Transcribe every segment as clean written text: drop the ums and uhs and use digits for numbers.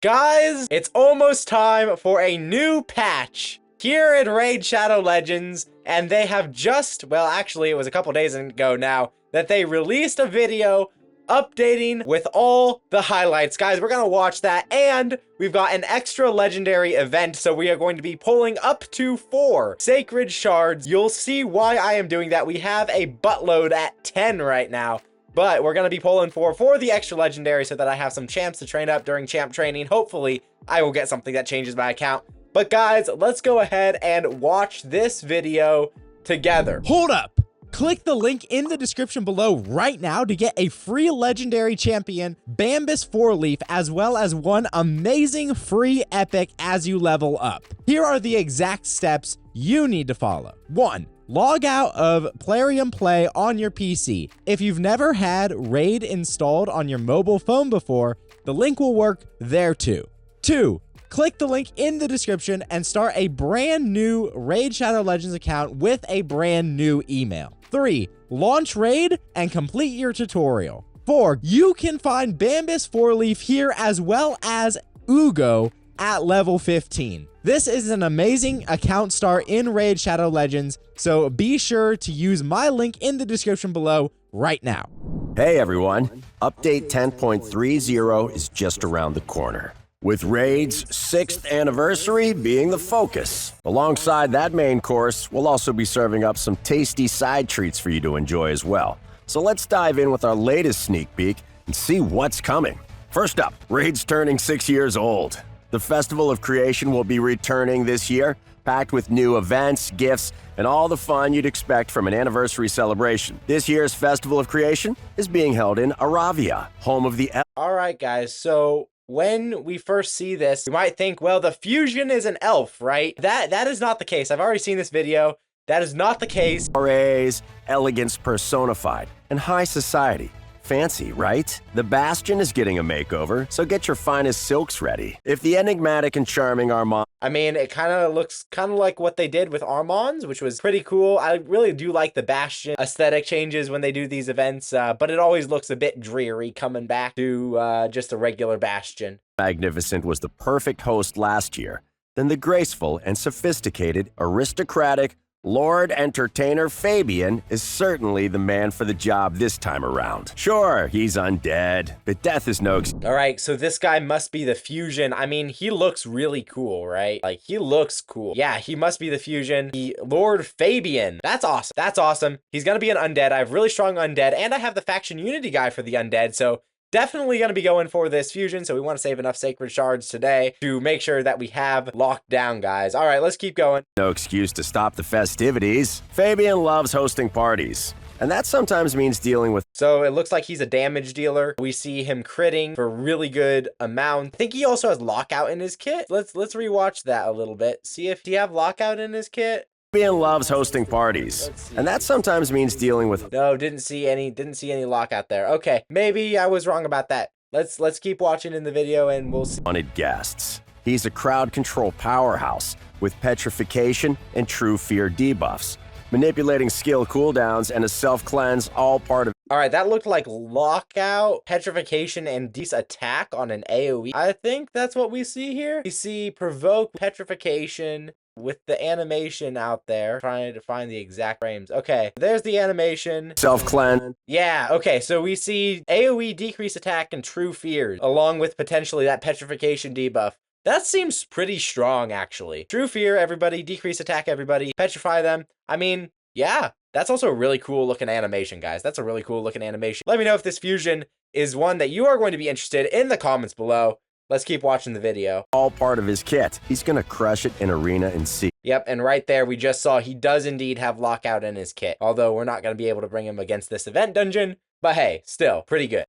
Guys, it's almost time for a new patch here in Raid Shadow Legends, and they have just, well, actually, it was a couple days ago now, that they released a video updating with all the highlights. Guys, we're gonna watch that, and we've got an extra legendary event, so we are going to be pulling up to 4 Sacred Shards. You'll see why I am doing that. We have a buttload at 10 right now, but we're going to be pulling for the extra legendary so that I have some champs to train up during champ training. Hopefully, I will get something that changes my account. But guys, let's go ahead and watch this video together. Hold up! Click the link in the description below right now to get a free legendary champion, Bambus 4-leaf, as well as one amazing free epic as you level up. Here are the exact steps you need to follow. 1. Log out of Plarium Play on your PC. If you've never had Raid installed on your mobile phone before, the link will work there too. 2. Click the link in the description and start a brand new Raid Shadow Legends account with a brand new email. 3. Launch Raid and complete your tutorial. 4. You can find Bambus 4-leaf here as well as Ugo at level 15. This is an amazing account start in Raid Shadow Legends, so be sure to use my link in the description below right now. Hey everyone, update 10.30 is just around the corner, with Raid's 6th anniversary being the focus. Alongside that main course, we'll also be serving up some tasty side treats for you to enjoy as well. So let's dive in with our latest sneak peek and see what's coming. First up, Raid's turning 6 years old. The Festival of Creation will be returning this year, packed with new events, gifts, and all the fun you'd expect from an anniversary celebration. This year's Festival of Creation is being held in Aravia, home of the All right, guys, so when we first see this, you might think, well, the fusion is an elf, right? That is not the case. I've already seen this video. That is not the case. RA's elegance personified and high society. Fancy, right? The Bastion is getting a makeover, so get your finest silks ready. If the enigmatic and charming Armand... I mean, it kind of looks kind of like what they did with Armand's, which was pretty cool. I really do like the Bastion aesthetic changes when they do these events, but it always looks a bit dreary coming back to just a regular Bastion. Magnificent was the perfect host last year, then the graceful and sophisticated, aristocratic, Lord Entertainer Fabian is certainly the man for the job this time around. Sure, he's undead, but death is no excuse. All right, so this guy must be the fusion. I mean, he looks really cool, right? Like, he looks cool. Yeah, he must be the fusion. The Lord Fabian. That's awesome. That's awesome. He's gonna be an undead. I have really strong undead, and I have the faction unity guy for the undead, so definitely going to be going for this fusion, so we want to save enough Sacred Shards today to make sure that we have locked down, guys. All right, let's keep going. No excuse to stop the festivities. Fabian loves hosting parties, and that sometimes means dealing with... So it looks like he's a damage dealer. We see him critting for really good amount. I think he also has lockout in his kit. Let's rewatch that a little bit. See if he have lockout in his kit. Fabian loves hosting parties, and that sometimes means dealing with... No, didn't see any lockout there. Okay, maybe I was wrong about that. Let's keep watching in the video and we'll see. Wanted guests. He's a crowd control powerhouse with petrification and true fear debuffs, manipulating skill cooldowns and a self-cleanse, all part of... All right, that looked like lockout, petrification, and attack on an AoE. I think that's what we see here. We see provoke, petrification, with the animation out there, trying to find the exact frames. Okay, there's the animation. Self-cleanse. Yeah, okay, so we see AoE decrease attack and true fears, along with potentially that petrification debuff. That seems pretty strong, actually. True fear, everybody. Decrease attack, everybody. Petrify them. I mean, yeah, that's also a really cool looking animation, guys. That's a really cool looking animation. Let me know if this fusion is one that you are going to be interested in the comments below. Let's keep watching the video. All part of his kit. He's gonna crush it in Arena and see. Yep, and right there we just saw he does indeed have lockout in his kit. Although we're not gonna be able to bring him against this event dungeon, but hey, still pretty good.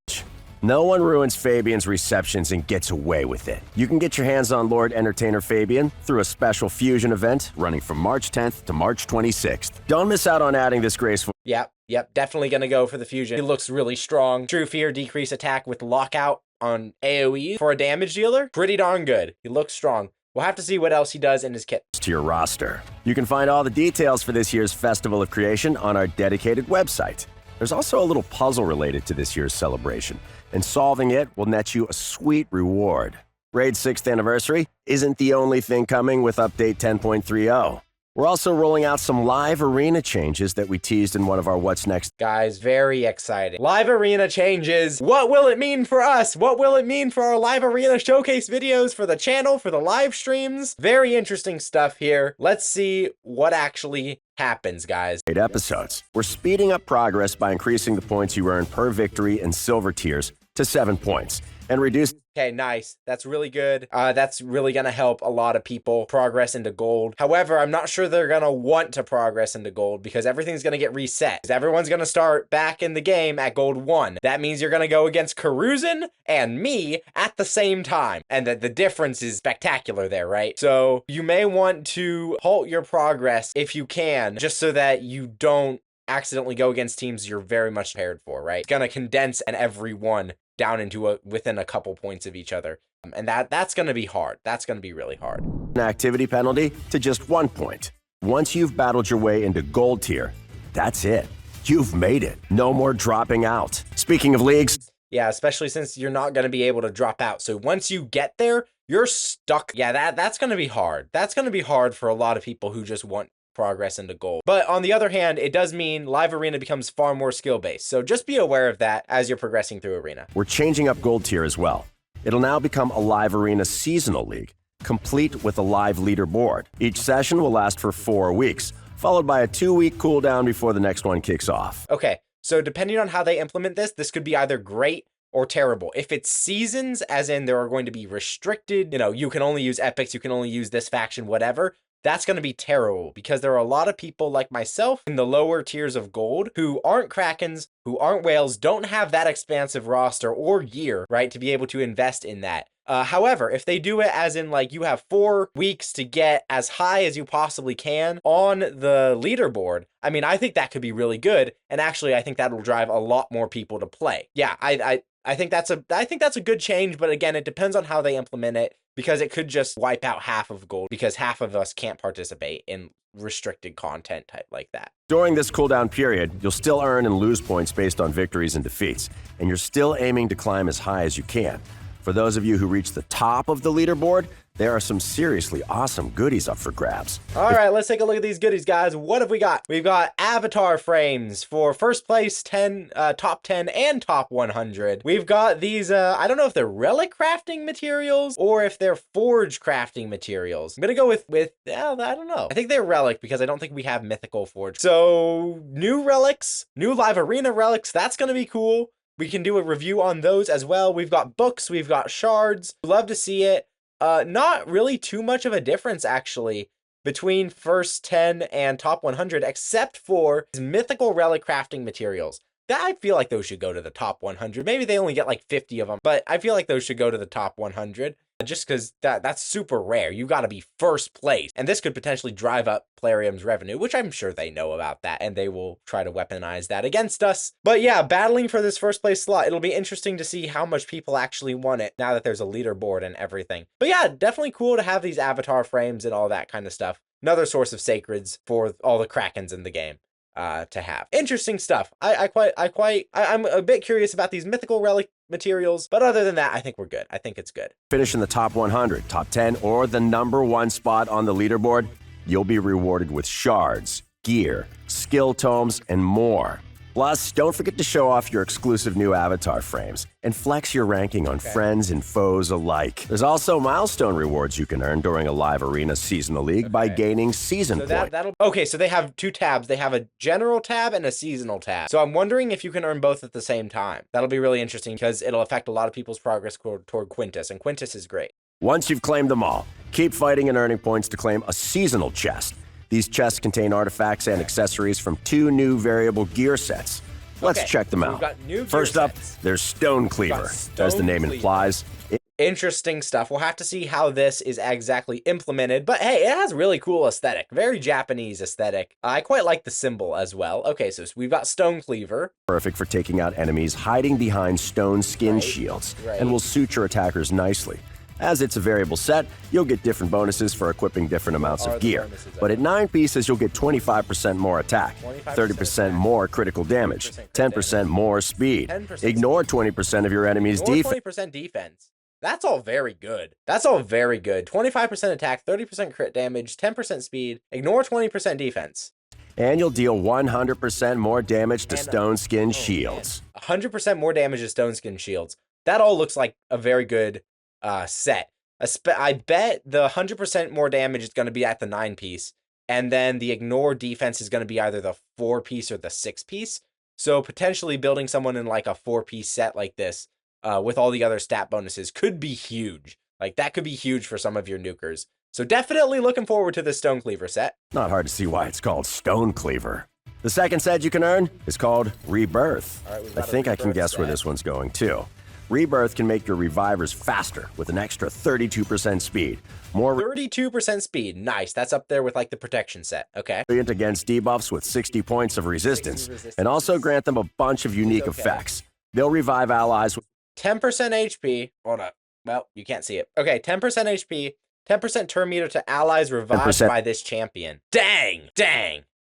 No one ruins Fabian's receptions and gets away with it. You can get your hands on Lord Entertainer Fabian through a special fusion event running from March 10th to March 26th. Don't miss out on adding this graceful... Yep, definitely gonna go for the fusion. He looks really strong. True fear, decrease attack with lockout on AoE for a damage dealer. Pretty darn good. He looks strong. We'll have to see what else he does in his kit. To your roster. You can find all the details for this year's Festival of Creation on our dedicated website. There's also a little puzzle related to this year's celebration, and solving it will net you a sweet reward. Raid's 6th anniversary isn't the only thing coming with Update 10.30. We're also rolling out some live arena changes that we teased in one of our What's Next. Guys, very exciting. Live arena changes. What will it mean for us? What will it mean for our live arena showcase videos, for the channel, for the live streams? Very interesting stuff here. Let's see what actually happens, guys. 8 episodes. We're speeding up progress by increasing the points you earn per victory in silver tiers to 7 points and reduce. Okay, nice. That's really good. That's really gonna help a lot of people progress into gold. However, I'm not sure they're gonna want to progress into gold because everything's gonna get reset. Everyone's gonna start back in the game at gold 1. That means you're gonna go against Karuzin and me at the same time. And the difference is spectacular there, right? So you may want to halt your progress if you can, just so that you don't accidentally go against teams you're very much prepared for, right? It's gonna condense and everyone down into within a couple points of each other. And that's going to be hard. That's going to be really hard. An activity penalty to just 1 point. Once you've battled your way into gold tier, that's it. You've made it. No more dropping out. Speaking of leagues. Yeah, especially since you're not going to be able to drop out. So once you get there, you're stuck. Yeah, that's going to be hard. That's going to be hard for a lot of people who just want progress into gold. But on the other hand, it does mean live arena becomes far more skill-based. So just be aware of that as you're progressing through arena. We're changing up gold tier as well. It'll now become a live arena seasonal league, complete with a live leaderboard. Each session will last for 4 weeks, followed by a 2-week cooldown before the next one kicks off. Okay, so depending on how they implement this could be either great or terrible. If it's seasons, as in there are going to be restricted, you can only use epics, you can only use this faction, whatever, that's going to be terrible because there are a lot of people like myself in the lower tiers of gold who aren't Krakens, who aren't whales, don't have that expansive roster or gear, right, to be able to invest in that. However, if they do it as in like you have 4 weeks to get as high as you possibly can on the leaderboard, I mean, I think that could be really good. And actually, I think that'll drive a lot more people to play. Yeah, I think that's a good change, but again, it depends on how they implement it because it could just wipe out half of gold because half of us can't participate in restricted content type like that. During this cooldown period, you'll still earn and lose points based on victories and defeats, and you're still aiming to climb as high as you can. For those of you who reach the top of the leaderboard, there are some seriously awesome goodies up for grabs. All right, let's take a look at these goodies, guys. What have we got? We've got avatar frames for first place, top 10, and top 100. We've got these, I don't know if they're relic crafting materials or if they're forge crafting materials. I'm gonna go with I don't know. I think they're relic because I don't think we have mythical forge. So new relics, new live arena relics, that's gonna be cool. We can do a review on those as well. We've got books, we've got shards. Love to see it. Not really too much of a difference, actually, between first 10 and top 100, except for mythical relic crafting materials. I feel like those should go to the top 100. Maybe they only get like 50 of them, but I feel like those should go to the top 100 just because that's super rare. You got to be first place. And this could potentially drive up Plarium's revenue, which I'm sure they know about that, and they will try to weaponize that against us. But yeah, battling for this first place slot, it'll be interesting to see how much people actually want it now that there's a leaderboard and everything. But yeah, definitely cool to have these avatar frames and all that kind of stuff. Another source of sacreds for all the Krakens in the game. To have interesting stuff. I'm a bit curious about these mythical relic materials, but other than that, I think we're good. I think it's good. Finish in the top 100, top 10, or the #1 spot on the leaderboard, you'll be rewarded with shards, gear, skill tomes, and more. Plus, don't forget to show off your exclusive new avatar frames and flex your ranking on friends and foes alike. There's also milestone rewards you can earn during a live arena seasonal league by gaining season points. Okay, so they have 2 tabs. They have a general tab and a seasonal tab. So I'm wondering if you can earn both at the same time. That'll be really interesting because it'll affect a lot of people's progress toward Quintus, and Quintus is great. Once you've claimed them all, keep fighting and earning points to claim a seasonal chest. These chests contain artifacts and accessories from 2 new variable gear sets. Let's check them out. First up, there's Stone Cleaver. As the name implies, interesting stuff. We'll have to see how this is exactly implemented, but hey, it has really cool aesthetic, very Japanese aesthetic. I quite like the symbol as well. Okay, so we've got Stone Cleaver. Perfect for taking out enemies hiding behind stone skin shields and will suit your attackers nicely. As it's a variable set, you'll get different bonuses for equipping different amounts of gear. But at 9 pieces, you'll get 25% more attack, 30% more critical damage, 10% more speed. Ignore 20% of your enemy's defense. 20% defense. That's all very good. That's all very good. 25% attack, 30% crit damage, 10% speed, ignore 20% defense. And you'll deal 100% more damage to stone skin shields. 100% more damage to stone skin shields. That all looks like a very good set. I bet the 100% more damage is going to be at the 9-piece, and then the ignore defense is going to be either the 4-piece or the 6-piece. So potentially building someone in like a 4-piece set like this with all the other stat bonuses could be huge. Like that could be huge for some of your nukers. So definitely looking forward to the Stone Cleaver set. Not hard to see why it's called Stone Cleaver. The second set you can earn is called Rebirth. All right, I think I can guess where this one's going too. Rebirth can make your revivers faster with an extra 32% speed. More 32% speed. Nice. That's up there with like the protection set. Okay. resilient against debuffs with 60 points of resistance, and also grant them a bunch of unique effects. They'll revive allies with 10% HP. Hold up. Well, you can't see it. Okay, 10% HP, 10% turn meter to allies revived 10%. by this champion. Dang.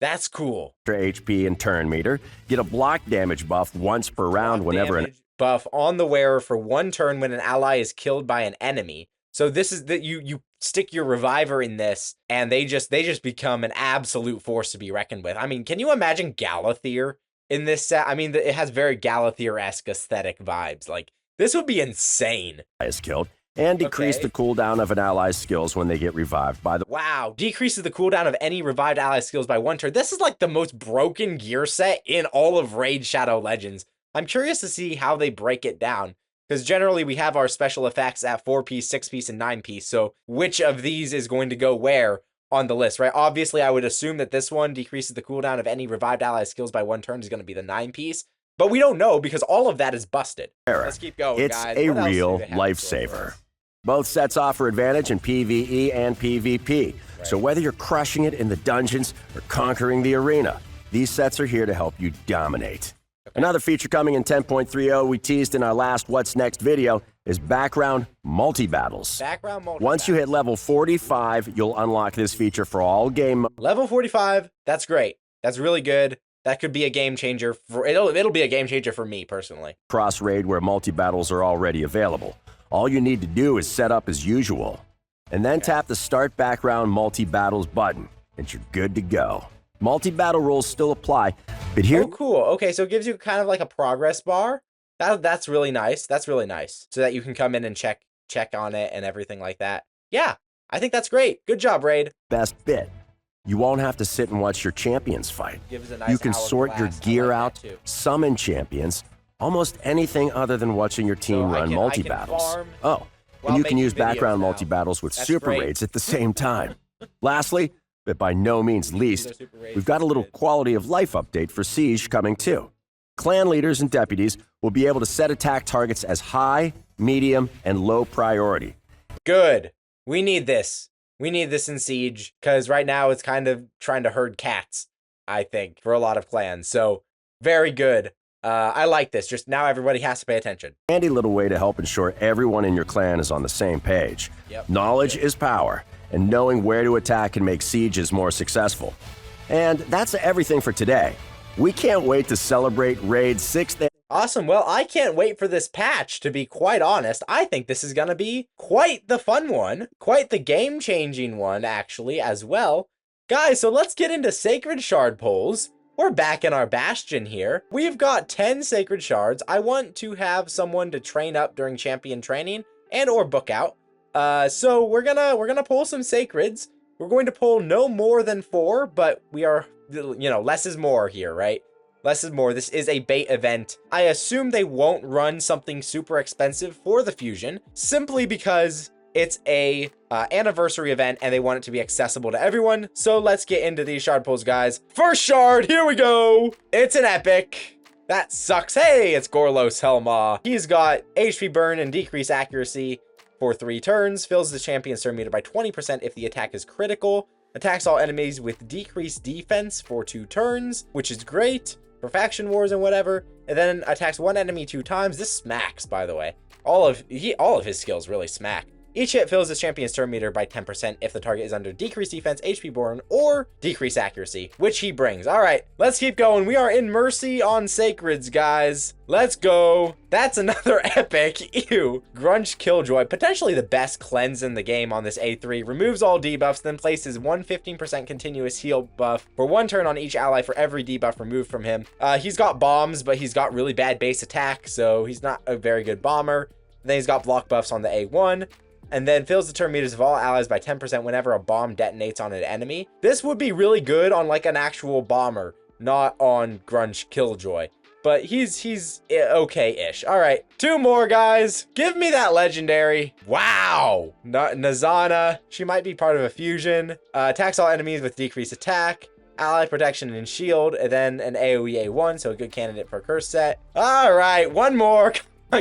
That's cool. extra HP and turn meter. Get a block damage buff once per round whenever an Buff on the wearer for 1 turn when an ally is killed by an enemy. So this is that you stick your reviver in this, and they just become an absolute force to be reckoned with. I mean, can you imagine Galathir in this set? I mean, it has very Galathir-esque aesthetic vibes. Like this would be insane. ally is killed, and decrease the cooldown of an ally's skills when they get revived by the Wow, decreases the cooldown of any revived ally skills by 1 turn. This is like the most broken gear set in all of Raid Shadow Legends. I'm curious to see how they break it down, because generally we have our special effects at 4-piece, 6-piece, and 9-piece, so which of these is going to go where on the list, right? Obviously, I would assume that this one decreases the cooldown of any revived ally skills by 1 turn is going to be the 9-piece, but we don't know because all of that is busted. Let's keep going, It's guys. a What else do real they have in store for lifesaver. us? Both sets offer advantage in PvE and PvP, so whether you're crushing it in the dungeons or conquering the arena, these sets are here to help you dominate. Another feature coming in 10.30 we teased in our last What's Next video is background multi-battles. Background multi. Once you hit level 45, you'll unlock this feature for all game Level 45, that's great. That's really good. That could be a game changer for it'll be a game changer for me personally. cross raid where multi-battles are already available. All you need to do is set up as usual, and then tap the Start Background Multi-Battles button, and you're good to go. Multi-battle rules still apply, but here Oh, cool. Okay, so it gives you kind of like a progress bar. That's really nice. That's really nice. So that you can come in and check on it and everything like that. Yeah, I think that's great. Good job, Raid. best bit. You won't have to sit and watch your champions fight. Gives a nice You can sort your hourglass. I gear like out, that too. summon champions, almost anything other than watching your team So I run can multi-battles. farm Oh, while and you can making use videos background now. multi-battles with That's super great. raids at the same time. Lastly, but by no means least, Those super raids, we've got a little good. quality of life update for Siege coming too. Clan leaders and deputies will be able to set attack targets as high, medium, and low priority. Good. We need this. We need this in Siege, because right now it's kind of trying to herd cats, I think, for a lot of clans. So, very good. I like this. Just now everybody has to pay attention. Handy little way to help ensure everyone in your clan is on the same page. Yep. Knowledge is power, and knowing where to attack can make sieges more successful. And that's everything for today. We can't wait to celebrate Raid's 6th Awesome. Well, I can't wait for this patch, to be quite honest. I think this is going to be quite the fun one, quite the game-changing one, actually, as well. Guys, so let's get into Sacred Shard polls. We're back in our Bastion here. We've got 10 Sacred Shards. I want to have someone to train up during champion training and or book out. So we're gonna pull some Sacreds. We're going to pull no more than 4, but we are, you know, less is more here, right? Less is more. This is a bait event. I assume they won't run something super expensive for the fusion, simply because it's a anniversary event and they want it to be accessible to everyone. So let's get into these shard pulls, guys. First shard, here we go. It's an epic. That sucks. Hey, it's Gorlos Helma. He's got HP burn and decrease accuracy for 3 turns. Fills the champion's turn meter by 20% if the attack is critical. Attacks all enemies with decreased defense for 2 turns, which is great for faction wars and whatever. And then attacks 1 enemy 2 times. This smacks, by the way. All of his skills really smack. Each hit fills this champion's turn meter by 10% if the target is under decreased defense, HP burn, or decreased accuracy, which he brings. All right, let's keep going. We are in Mercy on Sacreds, guys. Let's go. That's another epic. Ew. Grunge Killjoy, potentially the best cleanse in the game on this A3. Removes all debuffs, then places 115% continuous heal buff for 1 turn on each ally for every debuff removed from him. He's got bombs, but he's got really bad base attack, so he's not a very good bomber. Then he's got block buffs on the A1. And then fills the turn meters of all allies by 10% whenever a bomb detonates on an enemy. This would be really good on like an actual bomber, not on Grunge Killjoy. But he's okay-ish. All right, 2 more, guys. Give me that legendary. Wow. Nazana, she might be part of a fusion. Attacks all enemies with decreased attack, ally protection and shield, and then an AoE A1, so a good candidate for curse set. All right, 1 more.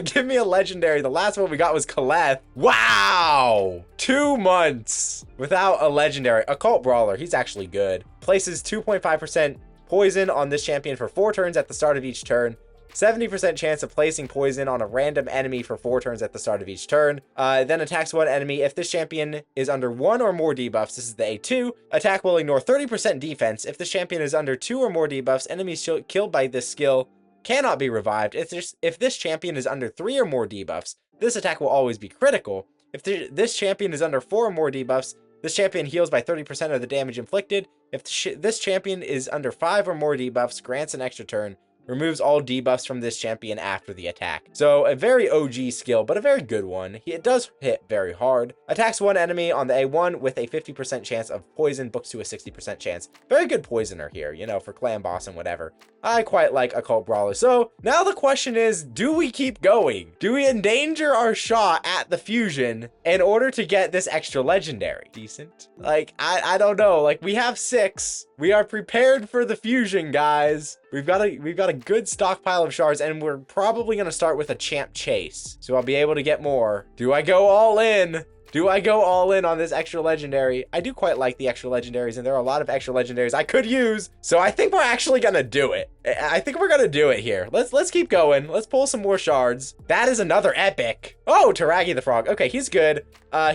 Give me a legendary. The last one we got was Kaleth. Wow. 2 months without a legendary. Occult Brawler. He's actually good. Places 2.5% poison on this champion for 4 turns at the start of each turn. 70% chance of placing poison on a random enemy for 4 turns at the start of each turn. Then attacks 1 enemy. If this champion is under 1 or more debuffs, this is the A2. Attack will ignore 30% defense. If this champion is under 2 or more debuffs, enemies killed by this skill cannot be revived. If this champion is under 3 or more debuffs, this attack will always be critical. If this champion is under 4 or more debuffs, this champion heals by 30% of the damage inflicted. If this champion is under 5 or more debuffs, grants an extra turn. Removes all debuffs from this champion after the attack. So a very OG skill, but a very good one. It does hit very hard. Attacks 1 enemy on the A1 with a 50% chance of poison, books to a 60% chance. Very good poisoner here, you know, for clan boss and whatever. I quite like Occult Brawler. So now the question is, do we keep going? Do we endanger our shot at the fusion in order to get this extra legendary? Decent. Like, I don't know. Like, we have 6. We are prepared for the fusion, guys. We've got a good stockpile of shards, and we're probably gonna start with a champ chase. So I'll be able to get more. Do I go all in? Do I go all in on this extra legendary? I do quite like the extra legendaries, and there are a lot of extra legendaries I could use. So I think we're actually gonna do it. I think we're gonna do it here. Let's keep going. Let's pull some more shards. That is another epic. Oh, Taragi the Frog. Okay, he's good.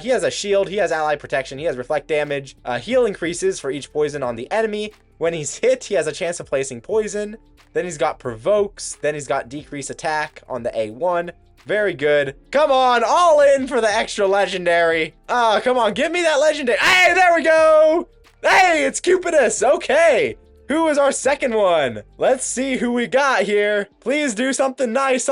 He has a shield. He has ally protection. He has reflect damage. Heal increases for each poison on the enemy. When he's hit, he has a chance of placing poison. Then he's got provokes. Then he's got decrease attack on the A1. Very good. Come on, all in for the extra legendary. Oh, come on, give me that legendary. Hey, there we go. Hey, it's Cupidus. Okay. Who is our second one? Let's see who we got here. Please do something nice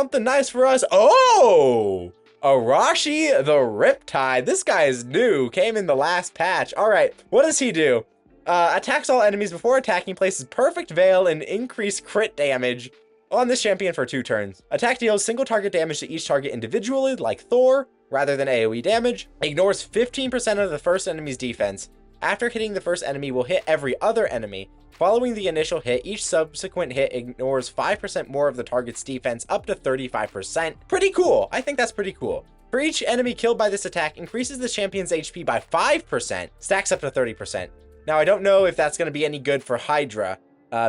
for us. Oh, Arashi the Riptide. This guy is new, came in the last patch. All right, what does he do? Attacks all enemies before attacking, places perfect veil and increased crit damage on this champion for 2 turns. Attack deals single target damage to each target individually, like Thor, rather than AoE damage. Ignores 15% of the first enemy's defense. After hitting the first enemy, will hit every other enemy. Following the initial hit, each subsequent hit ignores 5% more of the target's defense, up to 35%. Pretty cool. I think that's pretty cool. For each enemy killed by this attack, increases the champion's HP by 5%, stacks up to 30%. Now, I don't know if that's going to be any good for Hydra,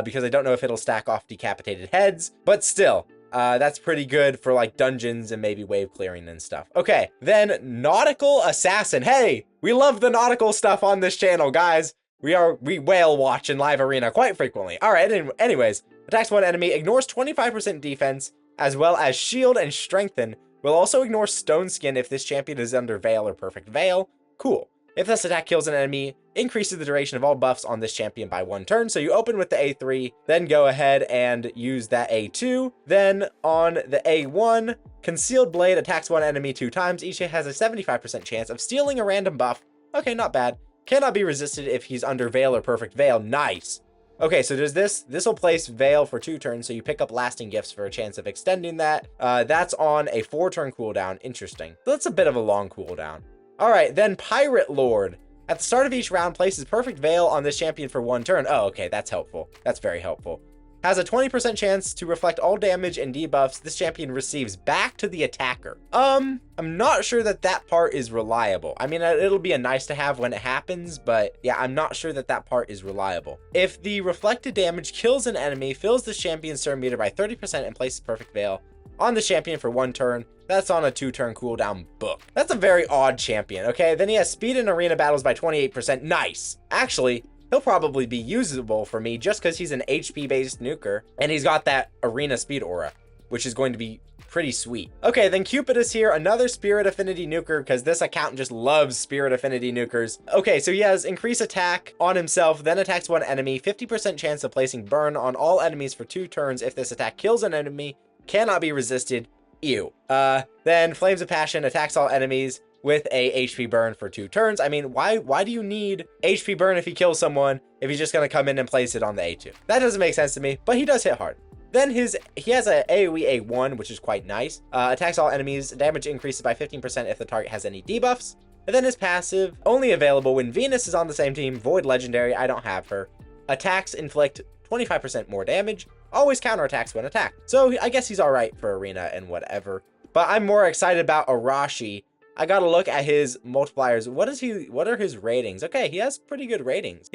because I don't know if it'll stack off decapitated heads, but still, that's pretty good for like dungeons and maybe wave clearing and stuff. Okay, then Nautical Assassin. Hey, we love the nautical stuff on this channel, guys. We whale watch in live arena quite frequently. All right, anyways, attacks 1 enemy, ignores 25% defense, as well as shield and strengthen. Will also ignore stone skin if this champion is under veil or perfect veil. Cool. If this attack kills an enemy, increases the duration of all buffs on this champion by 1 turn. So you open with the A3, then go ahead and use that A2. Then on the A1, Concealed Blade attacks 1 enemy 2 times. Each hit has a 75% chance of stealing a random buff. Okay, not bad. Cannot be resisted if he's under veil or perfect veil. Nice. Okay, so does this will place veil for 2 turns, so you pick up lasting gifts for a chance of extending that. That's on a 4-turn cooldown. Interesting. That's a bit of a long cooldown. All right, then Pirate Lord. At the start of each round, places perfect veil on this champion for 1 turn. Oh, okay, that's helpful. That's very helpful. Has a 20% chance to reflect all damage and debuffs this champion receives back to the attacker. I'm not sure that part is reliable. I mean, it'll be a nice to have when it happens, but yeah, I'm not sure that part is reliable. If the reflected damage kills an enemy, fills this champion's turn meter by 30% and places perfect veil, on the champion for 1 turn. That's on a 2-turn cooldown book. That's a very odd champion, okay? Then he has speed in arena battles by 28%. Nice. Actually, he'll probably be usable for me just because he's an HP-based nuker, and he's got that arena speed aura, which is going to be pretty sweet. Okay, then Cupid is here, another Spirit Affinity nuker, because this account just loves Spirit Affinity nukers. Okay, so he has increase attack on himself, then attacks one enemy, 50% chance of placing burn on all enemies for 2 turns. If this attack kills an enemy, cannot be resisted. Ew. Then Flames of Passion attacks all enemies with a HP burn for 2 turns. I mean, why do you need HP burn if he kills someone if he's just gonna come in and place it on the A2? That doesn't make sense to me, but he does hit hard. Then he has a AoE A1, which is quite nice. Attacks all enemies, damage increases by 15% if the target has any debuffs. And then his passive, only available when Venus is on the same team, Void Legendary, I don't have her. Attacks inflict 25% more damage, always counterattacks when attacked. So I guess he's alright for arena and whatever. But I'm more excited about Arashi. I gotta look at his multipliers. What are his ratings? Okay, he has pretty good ratings.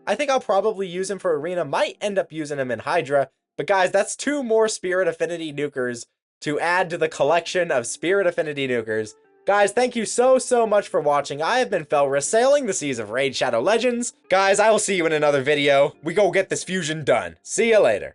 I think I'll probably use him for arena, might end up using him in Hydra. But guys, that's 2 more Spirit Affinity nukers to add to the collection of Spirit Affinity nukers. Guys, thank you so much for watching. I have been Felrus, sailing the seas of Raid Shadow Legends. Guys, I will see you in another video. We go get this fusion done. See you later.